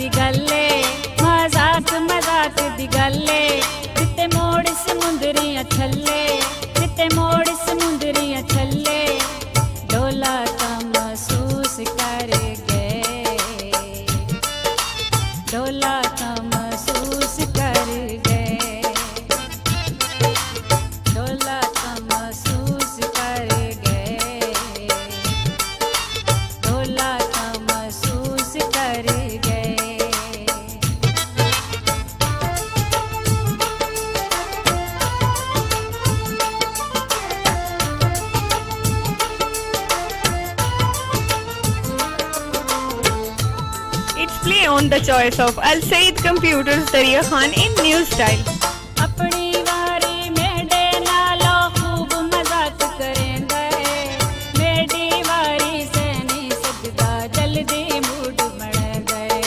दी गल्ले, मजाक मजाक दी गल्ले, जिते मोड़ समुंदरियां छल्ले, जिते मोड़ समुंदरियां छल्ले, डोला ता महसूस कर गए, डोला ता महसूस कर गए, डोला ता महसूस कर गए, डोला ता महसूस कर गए। It's play on the choice of Al Said Computers Darya Khan in new style. अपनी वारी मेडे नालो खूब मजाक करेंगे, मेडी वारी से नहीं सकदा जल्दी मूड बन गए।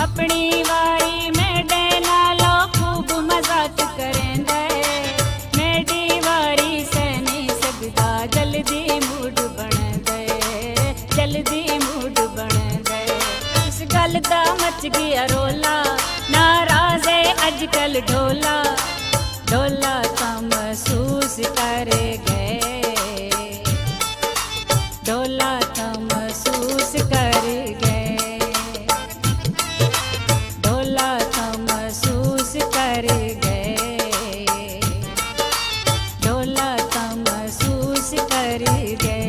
अपनी वारी मेडे नालो खूब मजाक करेंगे, मेडी वारी से नहीं सकदा जल्दी मूड बन गए, जल्दी मूड बन गए। इस गल दा मच गया रोला, नाराज है अजकल ढोला, ढोला ता महसूस कर गए, ढोला ता महसूस कर गए, ढोला ता महसूस कर गए, ढोला ता महसूस कर गए।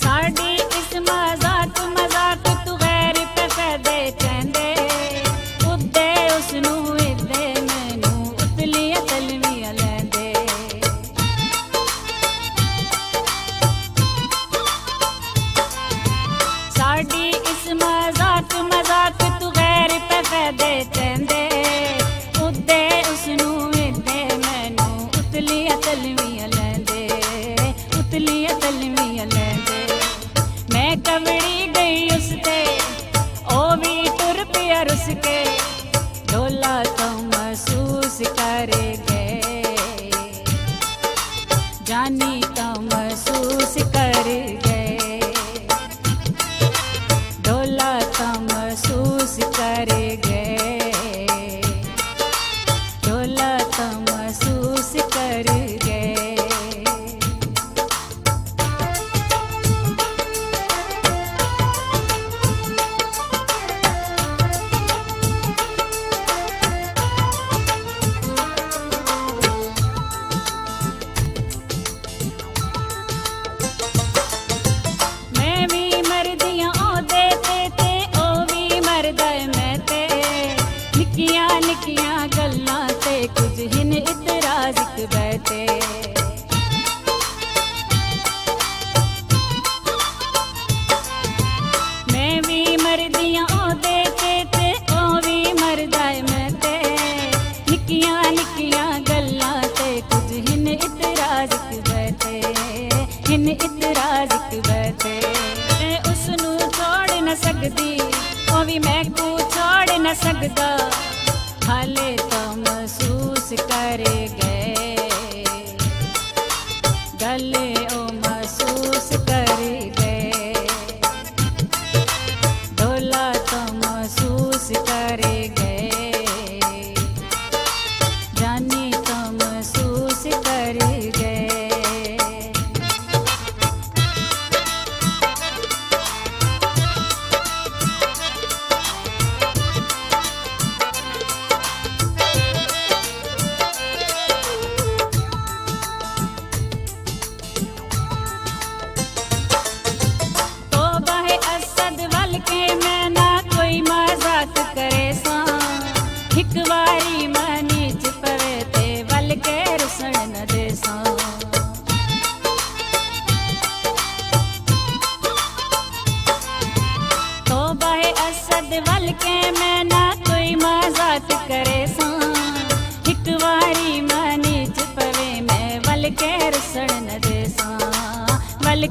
साड़ी इस मजाक मजाक तू गैर पे फैदे चैंदे, उदे उसनू इदे मैनू उतलियां तलवियां लैंदे। साड़ी इस मजाक मजाक तू गैर पे फैदे चैंदे, उदे उसनू इदे मैनू उतलियां तलवियां लैंदे, उतलियां तलवियां लैंदे। मैं कवड़ी गई उसते, ओ भी टुर पिया रुस के, ढोला तो महसूस कर गए, जानी तो महसूस कर गए, ढोला तो महसूस कर गए, ढोला तो महसूस कर गए। मैं भी मरदियां ओदे ते ओ भी मरदा मैं ते, निक्कियां निक्कियां गल्लां ते कुछ हिन इतराज क बैठे। मैं भी मरदियां ओदे ते ओ भी मरदा मैं ते, निक्कियां निक्कियां गल्लां ते कुछ हिन इतराज क बैठे, हिन इतराज क बैठे। मैं उसनू छोड़ न सकदी, ओ भी मैं को छोड़ न सकदा, हाले तो महसूस कर गए, गले ओ महसूस कर गए, ढोला तो महसूस कर गए, जानी तो महसूस कर गए।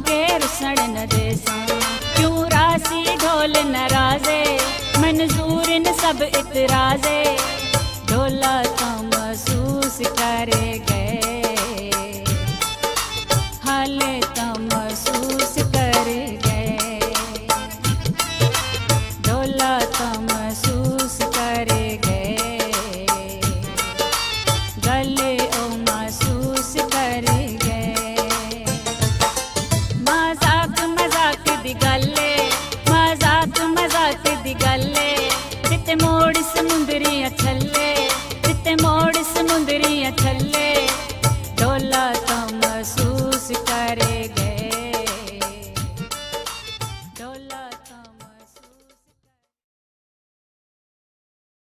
के रुसण न देसा क्यों रासी ढोल नाराजे मंजूर न सब इतराजे ढोला तो महसूस करे गए हाले तो महसूस कर गए ढोला तो महसूस कर गए गले ओ महसूस कर गए मजाक मजाक दी गल्ले मजाक मजाक दी गल्ले जिते मोड़ समुंदरी छल्ले